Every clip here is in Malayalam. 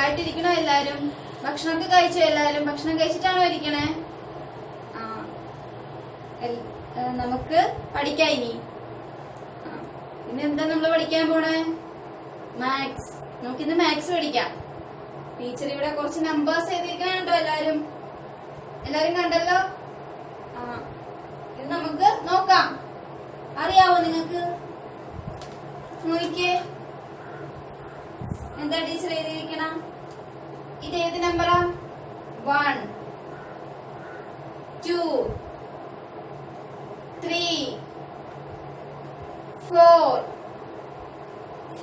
സുഖമായിട്ടിരിക്കണോ എല്ലാരും? ഭക്ഷണമൊക്കെ കഴിച്ചോ? എല്ലാരും ഭക്ഷണം കഴിച്ചിട്ടാണോ ഇരിക്കണേ? നമുക്ക് പഠിക്കാം ഇനി. ഇനി എന്താ നമ്മള് പഠിക്കാൻ പോണേ? മാത്സ്. നമുക്കിന്ന് മാത്സ് പഠിക്കാം. ടീച്ചർ ഇവിടെ കുറച്ച് നമ്പേഴ്സ് എഴുതിയിരിക്കണുണ്ടോ? എല്ലാരും കണ്ടല്ലോ? ഇത് നമുക്ക് നോക്കാം. അറിയാവോ നിങ്ങൾക്ക്? നോക്കിയേ, എന്താ ടീച്ചർ എഴുതിയിരിക്കണ? ഇത് ഏത് നമ്പറാ? 1 2 3 4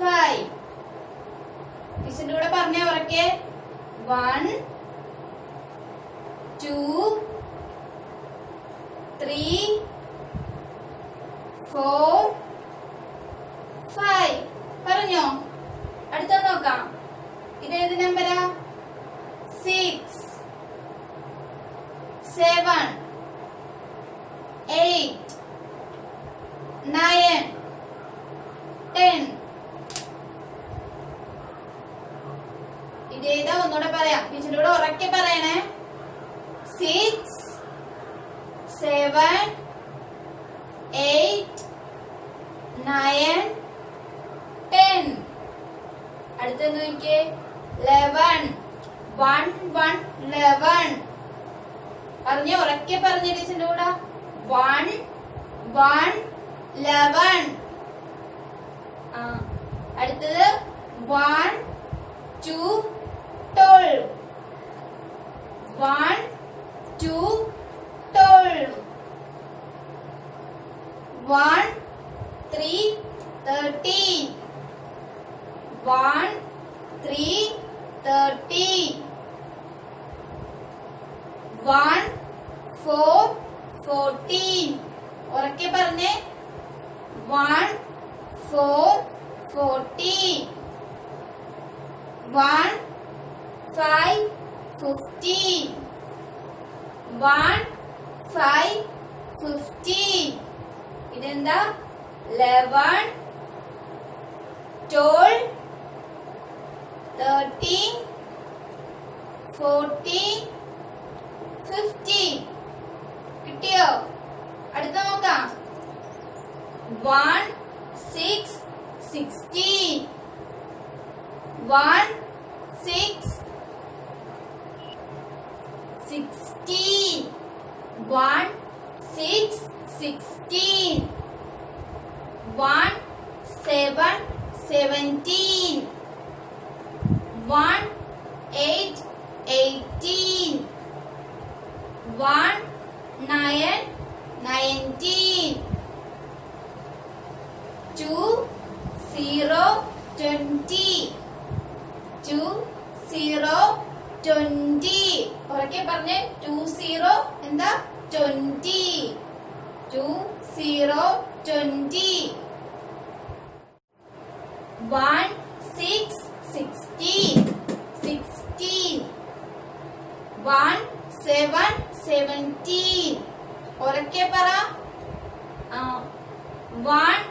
5. ടീച്ചറിന്റെ കൂടെ പറഞ്ഞേ ഉറക്കെ. 1 2 3 4 5. പറഞ്ഞോ? അടുത്ത നോക്കാം. ഇതേത് നമ്പരാ? 6 7 8 9 10. ഇതേതാ? ഒന്നുകൂടെ പറയാം. ടീച്ചറിന്റെ കൂടെ ഉറക്കെ പറയണേ. 6 7 8 9 10. അടുത്ത നോക്കിയേ. 11 1 1 11. പറഞ്ഞ ഉറക്കെ പറഞ്ഞ ടീച്ചറിന്റെ കൂടെ. 1 1 11. അടുത്തത് 1 2 12. 1 2 12. 1 3 13. 1 3 13. 1 4 14. ഉറക്കെ പറഞ്ഞേ. 1 4 14. 1 5 15. 1 5 15. ഇതെന്താ? 11 12 13 14 15. കിട്ടിയോ? അടുത്ത നോക്കാം. 1 6 16. 1 6 16. 1 6 16. 1 7 17. 1 8 18. 1 9 19. 2 0 20. 2 0 20. ഉറക്കെ പറഞ്ഞേ. 2 0 എന്താ? 20. 2 0 20. 1 6 16. 16. 1 7 17. ഉറക്കെ പറ. 1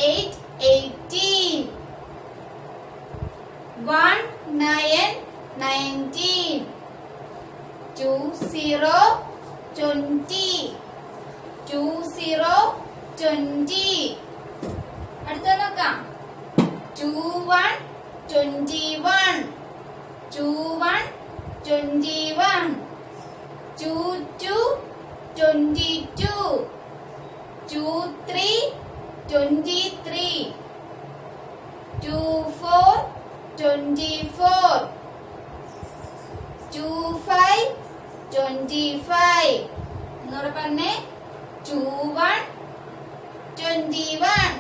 8 18. 1 9 19. 2 0 20. 2 0 20. അടുത്ത നോക്കാം. 2 1 21. 2 1 21. 2 2 22. 2 3 23. 2 4 24. 2 5 25. എന്നോട് പറഞ്ഞേ. 2 1 21.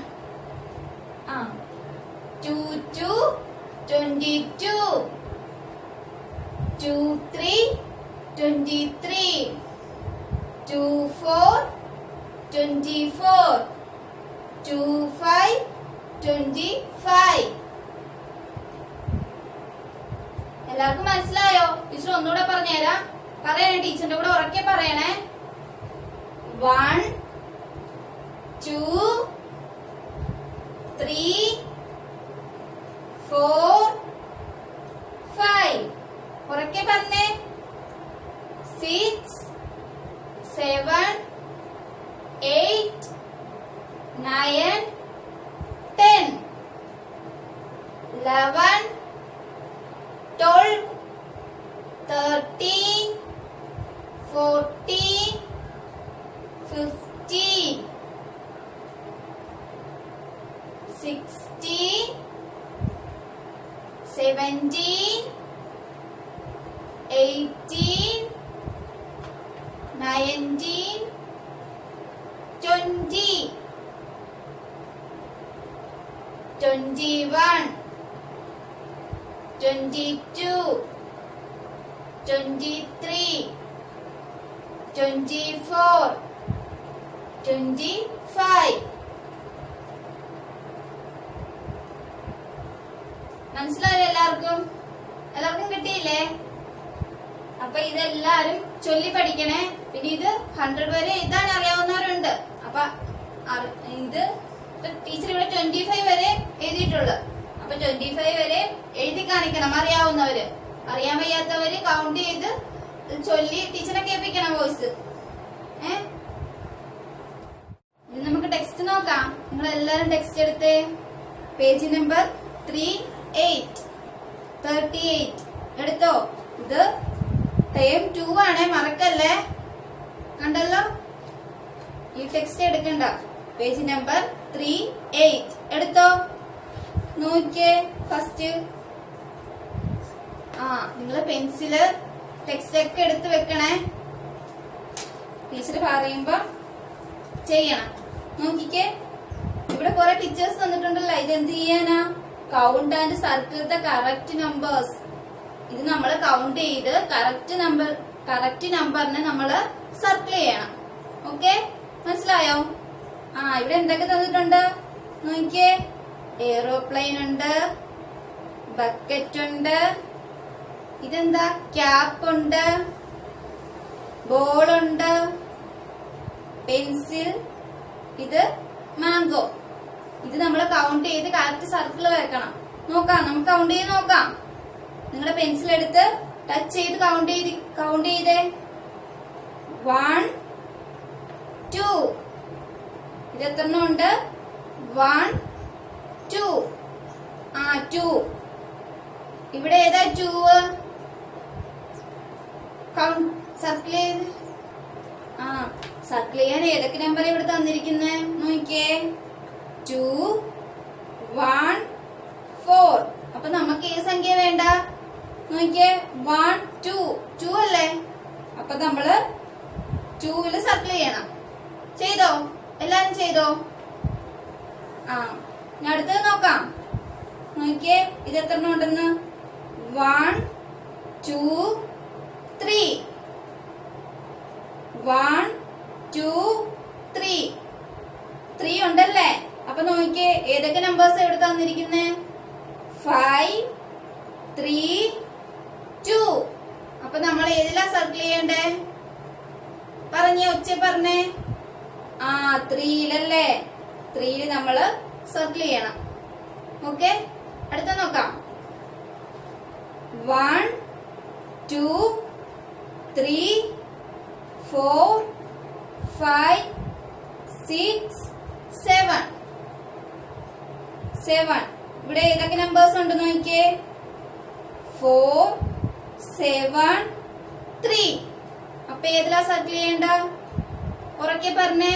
2 2 22. 2 3 23. 2 4 24. 2 5 25. എല്ലാവർക്കും മനസ്സിലായോ? ടീച്ചർ ഒന്നുകൂടെ പറഞ്ഞുതരാം. പറയണേ, ടീച്ചറിന്റെ കൂടെ ഉറക്കെ പറയണേ. 1 2 3 4 5. 11, 12, 13, 14, 15, 16, 17, 18, 19, 20, 21, 22, 23, 24, 25. മനസ്സിലായോ എല്ലാവർക്കും? എല്ലാവർക്കും കിട്ടിയില്ലേ? അപ്പൊ ഇതെല്ലാരും ചൊല്ലി പഠിക്കണേ. പിന്നെ ഇത് 100 വരെ എഴുതാൻ അറിയാവുന്നവരുണ്ട്. അപ്പൊ ഇത് ടീച്ചർ ഇവിടെ 25 വരെ എഴുതിയിട്ടുള്ളു. അപ്പൊ 25 വരെ എഴുതി കാണിക്കണം അറിയാവുന്നവര്. അറിയാൻ വയ്യാത്തവര് കൗണ്ട് ചെയ്ത് ചൊല്ലി ടീച്ചറെ കേൾപ്പിക്കണം വോയിസ്. ഇത് നമുക്ക് ടെക്സ്റ്റ് നോക്കാം. നിങ്ങൾ എല്ലാരും ടെക്സ്റ്റ് എടുത്തേ. പേജ് നമ്പർ 38 എടുത്തോ. ഇത് ടേം 2 ആണേ, മറക്കല്ലേ. കണ്ടല്ലോ? ഈ ടെക്സ്റ്റ് എടുക്കണ്ട. പേജ് നമ്പർ 38 എടുത്തോ. നോക്കിയേ ഫസ്റ്റ്. നിങ്ങള് പെൻസില് ടെക്സ്റ്റ് ഒക്കെ എടുത്ത് വെക്കണേ. ടീച്ചർ പറയുമ്പോ ചെയ്യണം. നോക്കിക്കേ, ഇവിടെ കുറെ പിക്ചേഴ്സ് തന്നിട്ടുണ്ടല്ലോ. ഇതെന്ത് ചെയ്യാനാ? Count and circle the correct numbers. ഇത് നമ്മൾ കൗണ്ട് ചെയ്ത് കറക്റ്റ് നമ്പറിനെ നമ്മള് സർക്കിൾ ചെയ്യണം. ഓക്കെ, മനസ്സിലായോ? ഇവിടെ എന്തൊക്കെ തന്നിട്ടുണ്ട് നോക്കിയേ. എയ്റോപ്ലെയിൻ ഉണ്ട്, ബക്കറ്റ് ഉണ്ട്, ഇതെന്താ ക്യാപ്പ് ഉണ്ട്, ബോൾ ഉണ്ട്, പെൻസിൽ, ഇത് മാംഗോ. ഇത് നമ്മൾ കൗണ്ട് ചെയ്ത് കറക്റ്റ് സർക്കിൾ വെക്കണം. നോക്കാം, നമുക്ക് കൗണ്ട് ചെയ്ത് നോക്കാം. നിങ്ങളുടെ പെൻസിൽ എടുത്ത് ടച്ച് ചെയ്ത് കൗണ്ട് ചെയ്തേ. 1, 2. ഇത് എത്രണ്ണം ഉണ്ട്? 1, 2. 2. ഇവിടെ ഏതാ 2? കൗണ്ട് സർക്കിൾ ചെയ്ത്. സർക്കിൾ ചെയ്യാൻ ഏതൊക്കെ നമ്പർ ഇവിടെ തന്നിരിക്കുന്നേ നോക്കിയേ. 2, 1, 4. അപ്പൊ നമുക്ക് ഏത് സംഖ്യ വേണ്ട നോക്കിയേ. 1, 2 അല്ലേ? അപ്പൊ നമ്മള് 2 സർക്കിൾ ചെയ്യണം. ചെയ്തോ? എല്ലാരും ചെയ്തോ? ഞാൻ അടുത്തത് നോക്കാം. നോക്കിയേ, ഇത് എത്രണ്ണം ഉണ്ടെന്ന്. 1, 2, 3. 1, 2, 3. 3 ഉണ്ടല്ലേ? അപ്പൊ നോക്കിയേ, ഏതൊക്കെ നമ്പേഴ്സ് ഇവിടെ തന്നിരിക്കുന്നേ? 5, 3, 2. അപ്പൊ നമ്മൾ ഏതിലാ സർക്കിൾ ചെയ്യണ്ടേ? ഒച്ച പറഞ്ഞേ. 3-ലല്ലേ? 3-ല് നമ്മള് സർക്കിൾ ചെയ്യണം. ഓക്കെ, അടുത്ത നോക്കാം. 1, 2, 3, 4, 5, 6, 7. ഇവിടെ ഏതൊക്കെ നമ്പേഴ്സ് ഉണ്ട് നോക്കിയേ. 4, 7, 3. അപ്പൊ ഏതിലാ സർക്കിൾ ചെയ്യണ്ട? ഉറക്കെ പറഞ്ഞേ.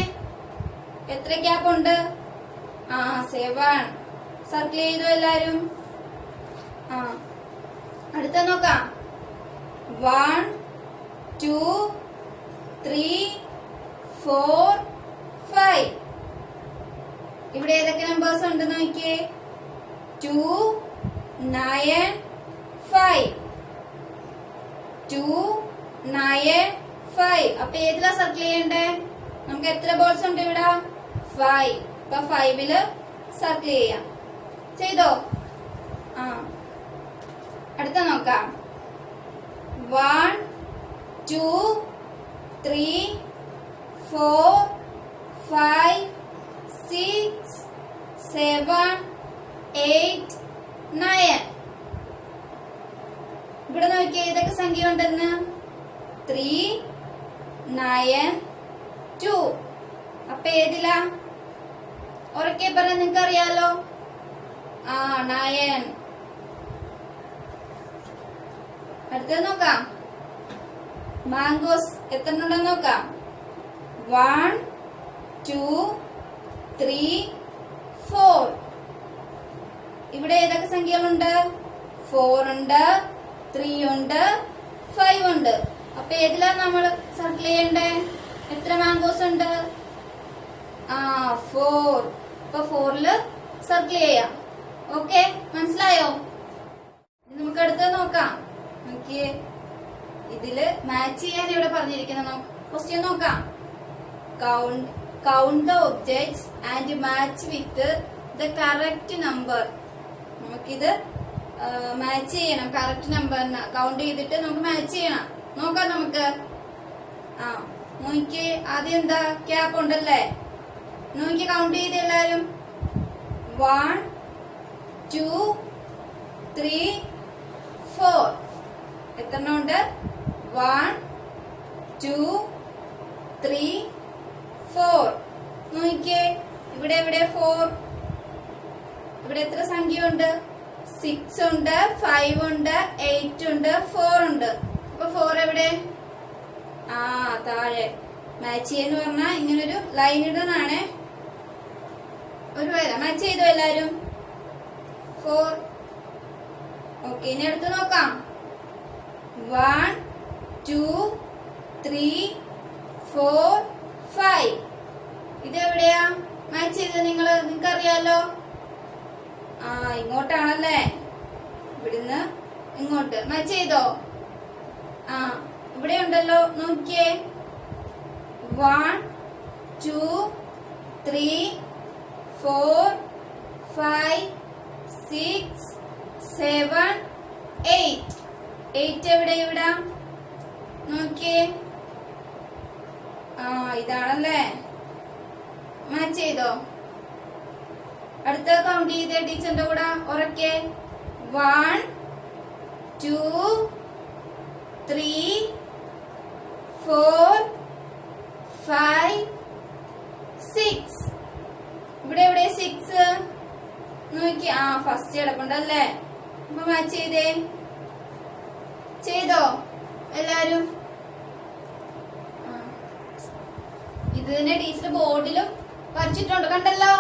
എത്ര ഗ്യാപ്പ് ഉണ്ട്? 7. സർക്കിൾ ചെയ്തു എല്ലാരും. അടുത്ത നോക്കാം. 1, 2, 3, 4, 5. ഇവിടെ ഏതൊക്കെ നമ്പേഴ്സ് ഉണ്ട് നോക്കിയേ. 2, 9, 5. 2, 9, 5. അപ്പൊ ഏതിലാ സർക്കിൾ ചെയ്യണ്ടേ? നമുക്ക് എത്ര ബോൾസ് ഉണ്ട് ഇവിടെ? 5. അപ്പൊ 5-ല് സർക്കിൾ ചെയ്യാം. ചെയ്തോ? അടുത്ത നോക്കാം. 1, 2, 3, 4, 5, 6, 7, 8, 9. ഇവിടെ നോക്കിയേ ഏതൊക്കെ സംഖ്യ ഉണ്ടെന്ന്. 3, 9, 2. അപ്പൊ ഏതിലാ? ഉറക്കെ പറഞ്ഞ നിങ്ങൾക്ക് അറിയാലോ. 9. അടുത്തത് നോക്കാം. മാംഗോസ് എത്ര ഉണ്ടെന്ന് നോക്കാം. 1 2 3 4. ഇവിടെ ഏതൊക്കെ സംഖ്യകളുണ്ട്? 4 ഉണ്ട്, 3 ഉണ്ട്, 5 ഉണ്ട്. അപ്പൊ ഏതിലാണ് നമ്മൾ സർക്കിൾ ചെയ്യണ്ടേ? എത്ര മാംഗോസ് ഉണ്ട്? 4. അപ്പൊ 4ല് സർക്കിൾ ചെയ്യാം. ഓക്കെ, മനസ്സിലായോ? നമുക്ക് അടുത്തത് നോക്കാം. നോക്കിയേ, ഇതില് മാച്ച് ചെയ്യാൻ ഇവിടെ പറഞ്ഞിരിക്കുന്ന ക്വസ്റ്റ്യൻ നോക്കാം. Count the objects and match with the correct number. നമുക്കിത് മാച്ച് ചെയ്യണം. കറക്റ്റ് നമ്പറിന് കൗണ്ട് ചെയ്തിട്ട് നമുക്ക് മാച്ച് ചെയ്യണം. നോക്കാം നമുക്ക്. നോക്കി ആദ്യം എന്താ ക്യാപ്പ് ഉണ്ടല്ലേ? നോക്കി കൗണ്ട് ചെയ്ത് എല്ലാരും. 1 2 3 4. എത്ര ഉണ്ട്? 1 2 3 4. നോക്കിയേ, ഇവിടെ 4. ഇവിടെ എത്ര സംഖ്യ ഉണ്ട്? 6 ഉണ്ട്, 5 ഉണ്ട്, 8 ഉണ്ട്, 4 ഉണ്ട്. അപ്പൊ 4 എവിടെ? താഴെ. മാച്ച് ചെയ്യാന്ന് പറഞ്ഞാ ഇങ്ങനൊരു ലൈൻ ഇടണാണേ. ഒരു വര മാച്ച് ചെയ്തോ എല്ലാരും? 4. ഓക്കെ, ഇനി അടുത്ത് നോക്കാം. 1 2 3 4 5. ഇതെവിടെയാ മാച്ച് ചെയ്തത്? നിങ്ങൾക്ക് അറിയാലോ. ഇങ്ങോട്ടാണല്ലേ. ഇവിടുന്ന് ഇങ്ങോട്ട് മാച്ച് ചെയ്തോ? ഇവിടെ ഉണ്ടല്ലോ, നോക്കിയേ. 1 2 3 4 5 6 7 8. 8 എവിടെ? ഇവിടെ നോക്കിയേ. ഇതാണല്ലേ. മാച്ച് ചെയ്തോ? അടുത്ത കൗണ്ട് ചെയ്തേ ടീച്ചറിന്റെ കൂടെ ഉറക്കെ. 1 2 3 4 5 6. ഇവിടെ 6 നോക്കി. ഫസ്റ്റ് കിടപ്പുണ്ടല്ലേ. അപ്പൊ മാച്ച് ചെയ്തേ. ചെയ്തോ എല്ലാരും? ഇത് തന്നെ ടീച്ചർ ബോർഡിലും വരച്ചിട്ടുണ്ട്, കണ്ടല്ലോ.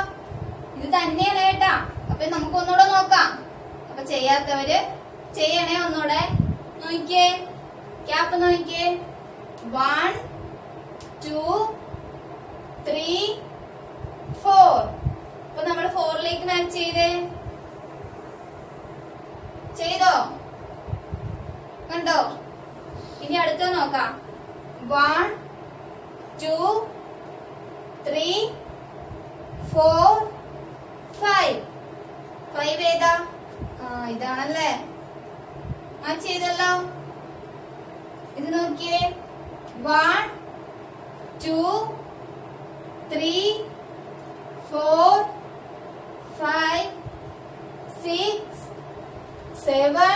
ഇത് തന്നെയാണ് കേട്ടാ. അപ്പൊ നമുക്ക് ഒന്നുകൂടെ നോക്കാം. അപ്പൊ ചെയ്യാത്തവര് ചെയ്യണേ. ഒന്നുകൂടെ നോക്കിയേ, ക്യാപ്പ് നോക്കിയേ. 1 2 3 4. അപ്പൊ നമ്മൾ 4ലേക്ക് മാച്ച് ചെയ്തോ? കണ്ടോ? ഇനി അടുത്തത് നോക്കാം. 1 2 3 4 5. 5 ഏതാ? ഇതാണല്ലേ. മാച്ച് ചെയ്തല്ലോ. ഇത് നോക്കിയേ. 1 2 3 4 5 6 7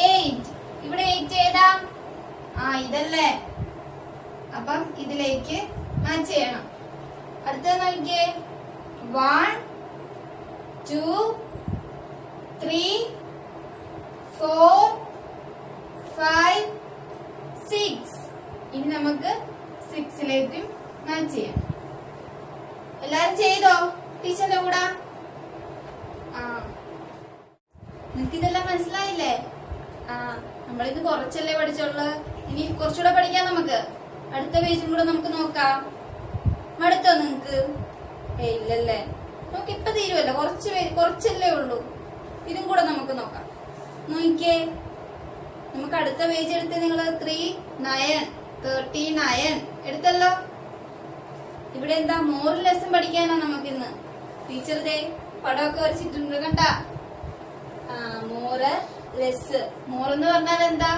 8. ഇവിടെ 8 ഏതാ? ഇതല്ലേ. അപ്പം ഇതിലേക്ക് മാച്ച് ചെയ്യണം. അടുത്തത് നോക്കിയേ. 1 2 3 4 5 6. ഇനി നമുക്ക് 6ലേക്കും മാച്ച് ചെയ്യാം. എല്ലാരും ചെയ്തോ ടീച്ചറിന്റെ കൂടെ? നിനക്ക് ഇതെല്ലാം മനസ്സിലായില്ലേ? നമ്മളിത് കുറച്ചല്ലേ പഠിച്ചുള്ളു. ഇനി കുറച്ചുകൂടെ പഠിക്കാം നമുക്ക്. അടുത്ത പേജും കൂടെ നമുക്ക് നോക്കാം. മടുത്തോ നിങ്ങക്ക്? ഇല്ലല്ലേ. നമുക്ക് ഇപ്പൊ തീരുമല്ലോ. കുറച്ചല്ലേ ഉള്ളൂ. ഇതും കൂടെ നമുക്ക് നോക്കാം. നോക്കിയേ, നമുക്ക് അടുത്ത പേജ് എടുത്ത് നിങ്ങൾ 3 9 39 എടുത്തല്ലോ. ഇവിടെ എന്താ? മോർ ലെസൺ പഠിക്കാനാ നമുക്കിന്ന്. ടീച്ചർ ദേ പടമൊക്കെ വരച്ചിട്ടുണ്ട്, കണ്ടാ? മോറ് ലെസ്. മോറെന്ന് പറഞ്ഞാൽ എന്താ?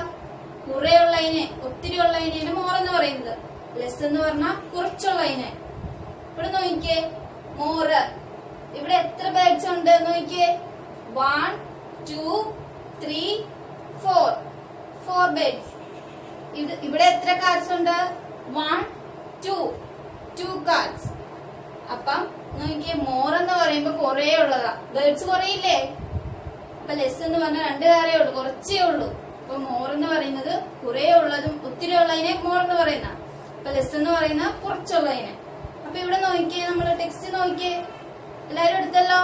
കുറെ ഉള്ളതിനെ, ഒത്തിരി ഉള്ളതിനെയാണ് മോറെന്ന് പറയുന്നത്. ലെസ് എന്ന് പറഞ്ഞാൽ കുറച്ചുള്ളതിനെ. ഇവിടെ നോക്കിയേ, മോറ്. ഇവിടെ എത്ര ബേർഡ്സ് ഉണ്ട് നോക്കിയേ. 1 2 3 4. 4 ബേർഡ്സ്. ഇവിടെ എത്ര കാർഡ്സ് ഉണ്ട്? 1 2 കാർഡ്സ്. അപ്പം നോക്കിയേ, മോർ എന്ന് പറയുമ്പോ കൊറേ ഉള്ളതാ. ബേർഡ്സ് കുറയില്ലേ? അപ്പൊ ലെസ് എന്ന് പറഞ്ഞാൽ 2 കാരേ ഉള്ളൂ, കുറച്ചേ ഉള്ളൂ. അപ്പൊ മോർ എന്ന് പറയുന്നത് കുറെ ഉള്ളതും ഒത്തിരി ഉള്ളതിനെ മോർ എന്ന് പറയുന്ന. അപ്പൊ ലെസ് എന്ന് പറയുന്ന കുറച്ചുള്ളതിനെ. അപ്പൊ ഇവിടെ നോക്കിയേ, നമ്മള് ടെക്സ്റ്റ് നോക്കിയേ, എല്ലാരും എടുത്തല്ലോ.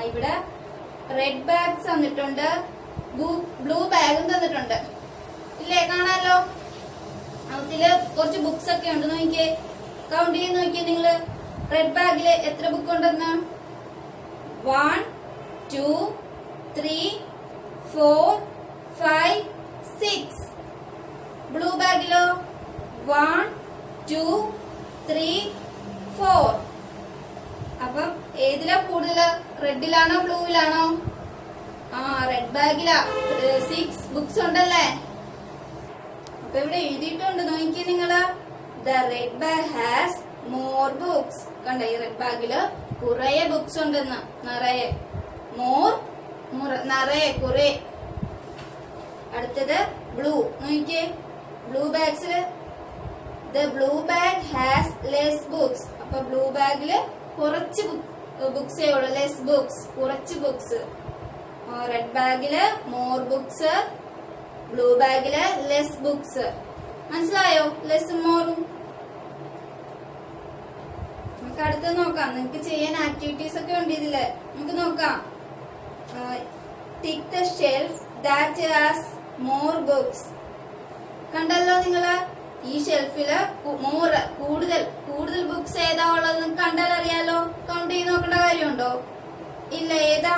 ഇവിടെ റെഡ് ബാഗ്സ് തന്നിട്ടുണ്ട്, ബ്ലൂ ബാഗും തന്നിട്ടുണ്ട് ഇല്ലേ, കാണാലോ. അതില് കുറച്ച് ബുക്സ് ഒക്കെ ഉണ്ട്. നോക്കിയേ, കൗണ്ട് ചെയ്ത് നോക്കിയേ നിങ്ങള്. റെഡ് ബാഗില് എത്ര ബുക്ക് ഉണ്ടെന്ന്? 1 2 3 4 5 6. ബ്ലൂ ബാഗിലോ 1 2 3 4. അപ്പം ഏതിലാ കൂടുതല്? റെഡിലാണോ ബ്ലൂവിലാണോ? റെഡ് ബാഗിലാ 6 ബുക്സ് ഉണ്ടല്ലേ. അപ്പൊ ഇവിടെ എഴുതിയിട്ടുണ്ട്, നോക്കിയേ നിങ്ങള്. The red bag has more books. കണ്ട, ഈ റെഡ് ബാഗില് കുറെ ബുക്സ് ഉണ്ടെന്ന്, നിറയെ. മോർ നിറയെ, കുറെ. അടുത്തത് ബ്ലൂ. നോക്കിയേ, ബ്ലൂ ബാഗ്സില് the blue bag has less books. അപ്പൊ ബ്ലൂ ബാഗില് കുറച്ച് ബുക്സേ ഉള്ളു, ലെസ് ബുക്സ്, കുറച്ച് ബുക്സ്. റെഡ് ബാഗില് മോർ ബുക്സ്, ബ്ലൂ ബാഗില് ലെസ് ബുക്സ്. മനസ്സിലായോ? ലെസ്സും മോറും. നമുക്ക് അടുത്ത് നോക്കാം. നിങ്ങക്ക് ചെയ്യാൻ ആക്ടിവിറ്റീസ് ഒക്കെ ഉണ്ട് ഇതില്. നമുക്ക് നോക്കാം. Tick the shelf that has more books. കണ്ടല്ലോ നിങ്ങള്, ഈ ഷെൽഫില് കൂടുതൽ ബുക്സ് ഏതാ ഉള്ളത് കണ്ടാൽ അറിയാലോ. കൗണ്ട് ചെയ്ത് നോക്കേണ്ട കാര്യമുണ്ടോ? ഇല്ല. ഏതാ?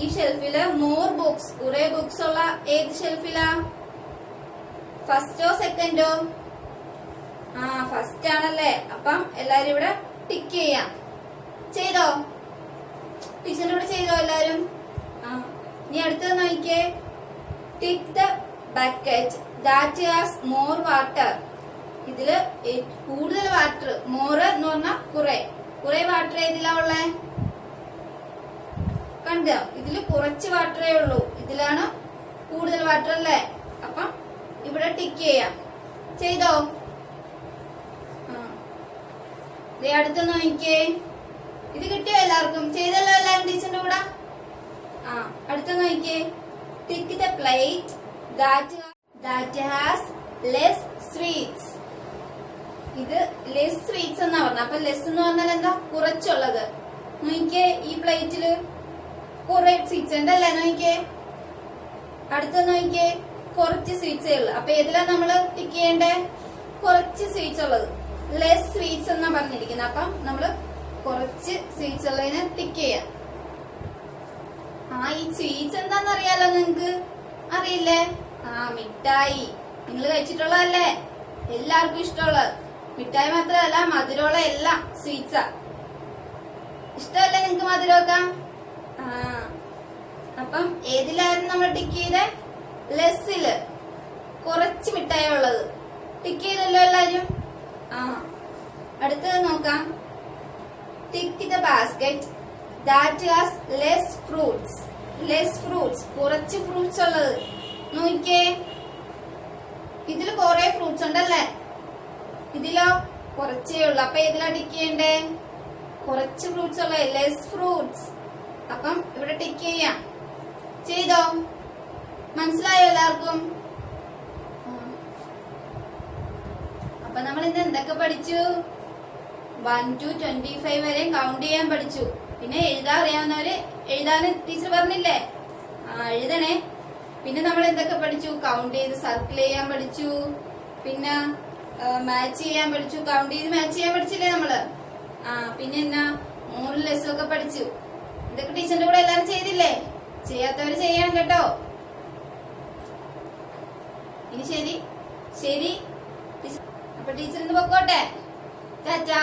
ഈ ഷെൽഫില് മോർ ബുക്സ്, കുറെ ബുക്സ് ഉള്ള ഏത് ഷെൽഫിലാ? ഫസ്റ്റോ സെക്കൻഡോ? ഫസ്റ്റ് ആണല്ലേ. അപ്പം എല്ലാരും ഇവിടെ ടിക്ക് ചെയ്യാം. ചെയ്തോ? ടീച്ചറിന്റെ കൂടെ ചെയ്തോ എല്ലാരും? ഇനി അടുത്തത് നോക്കിയേ. Tick the bucket that has more water. ഇതില് കൂടുതൽ വാട്ടർ, മോർ എന്ന് പറഞ്ഞാൽ കുറെ വാട്ടർ ഏതിലാ ഉള്ളേ? കണ്ടോ, ഇതില് കുറച്ച് വാട്ടറേ ഉള്ളൂ, ഇതിലാണ് കൂടുതൽ വാട്ടർ അല്ലേ. അപ്പം ഇവിടെ ടിക്ക് ചെയ്യാം. ചെയ്തോ? അടുത്ത നോക്കിയേ. ഇത് കിട്ടിയോ എല്ലാവർക്കും? ചെയ്തല്ലോ എല്ലാരും ടീച്ചറിന്റെ കൂടെ? അടുത്ത നോക്കിയേ. Tick the plate that has less sweets. ഇത് ലെസ് സ്വീറ്റ്സ് എന്നാ പറഞ്ഞ. അപ്പൊ ലെസ് എന്ന് പറഞ്ഞാൽ എന്താ? കുറച്ചുള്ളത്. നോക്കിയേ, ഈ പ്ലേറ്റില് കുറെ സ്വീറ്റ്സ് ഉണ്ടല്ലേ. നോക്കിയേ, അടുത്ത നോക്കിയേ, കുറച്ച് സ്വീറ്റ്സേ ഉള്ളു. അപ്പൊ ഏതിലാ നമ്മള് ടിക്ക് ചെയ്യണ്ടേ? കുറച്ച് സ്വീറ്റ്സ് ഉള്ളത്, ലെസ് സ്വീറ്റ്സ് എന്നാ പറഞ്ഞിരിക്കുന്നത്. അപ്പം നമ്മള് കുറച്ച് സ്വീറ്റ്സ് ഉള്ളതിനെ ടിക്ക് ചെയ്യാം. ഈ സ്വീറ്റ്സ് എന്താന്ന് അറിയാലോ നിങ്ങക്ക്? അറിയില്ലേ? മിഠായി. നിങ്ങൾ കഴിച്ചിട്ടുള്ളതല്ലേ? എല്ലാവർക്കും ഇഷ്ടമുള്ളത്. മിഠായി മാത്രമല്ല, മധുരമുള്ള എല്ലാം സ്വീറ്റ്സാ. ഇഷ്ടമല്ലേ നിങ്ങക്ക് മധുരമൊക്കെ? അപ്പം ഏതിലായിരുന്നു നമ്മൾ ടിക്ക് ചെയ്തേ? ലെസ്സില്, കുറച്ച് മിഠായി ഉള്ളത്. ടിക്ക് ചെയ്തല്ലോ എല്ലാരും? അടുത്തത് നോക്കാം. Tick the basket that has less fruits. Less fruits, കുറച്ച് ഫ്രൂട്ട്സ് ഉള്ളത്. നോക്കിയേ, ഇതില് കുറെ ഫ്രൂട്ട്സ് ഉണ്ടല്ലേ. ഇതിലോ കുറച്ചേ ഉള്ളു. അപ്പൊ ഏതിലാ ടിക്ക് ചെയ്യണ്ടേ? കുറച്ച് ഫ്രൂട്ട്സ് ഉള്ള, ലെസ് ഫ്രൂട്ട്സ്. അപ്പം ഇവിടെ ടിക്ക് ചെയ്യാം. ചെയ്തോ? മനസ്സിലായോ എല്ലാവർക്കും? അപ്പൊ നമ്മൾ ഇന്ന് എന്തൊക്കെ പഠിച്ചു? 1 to 25 വരെ കൗണ്ട് ചെയ്യാൻ പഠിച്ചു. പിന്നെ എഴുതാൻ അറിയാവുന്നവര് എഴുതാനും ടീച്ചർ പറഞ്ഞില്ലേ? എഴുതണേ. പിന്നെ നമ്മൾ എന്തൊക്കെ പഠിച്ചു? കൗണ്ട് ചെയ്ത് സർക്കിൾ ചെയ്യാൻ പഠിച്ചു. പിന്നെ മാച്ച് ചെയ്യാൻ പഠിച്ചു. കൗണ്ട് ചെയ്ത് മാച്ച് ചെയ്യാൻ പഠിച്ചില്ലേ നമ്മള്? പിന്നെ എന്നാ മോറൽ ലെസ്സും ഒക്കെ പഠിച്ചു. ഇതൊക്കെ ടീച്ചറിന്റെ കൂടെ എല്ലാരും ചെയ്തില്ലേ? ചെയ്യാത്തവര് ചെയ്യണം കേട്ടോ. ഇനി ശരി. അപ്പൊ ടീച്ചർ ഇന്ന് പൊക്കോട്ടെ. ടാറ്റാ.